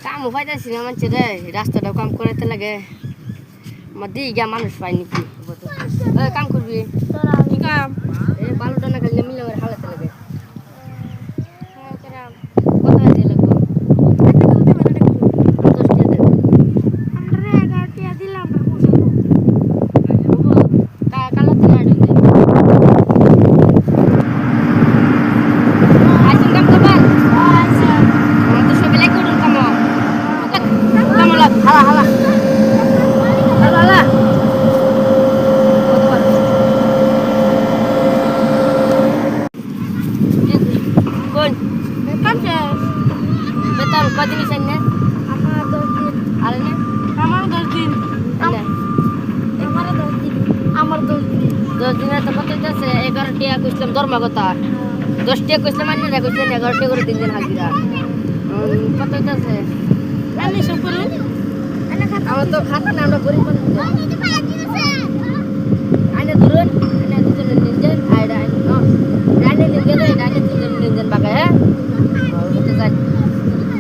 কাম পাইতাছি না মানুষের রে রাস্তাটাও কাম করাইতে লাগে আমার দিই গিয়া মানুষ পাই নাকি কাম করবি কি কাম এই বালুটা না খালি মিলে আমার হালাতে লাগে কোথায় দিয়ে লাগবো 10 টাকা দেব কালো তো না ঢুকবে আইসিন কাম করবা আমার তো সব লেগে উঠুন কাম কাম লাগ হালা হালা হালা হালা কোন কাম শেষ বেতন কদিন চাই না আমার 10 দিন আরে না আমার 10 দিন এনে আমার 10 দিন আমার 10 দিন 10 দিনে তো কত যাচ্ছে 11 টাকা কইছিলাম দরমা কথা 10 টাকা কইছিলাম আন্না না কইছিলাম 11 টাকা করে 3 দিন হাজিরা কত যাচ্ছে আমি সব করুন আমার তো খাতা না আমরা গরিব মানুষ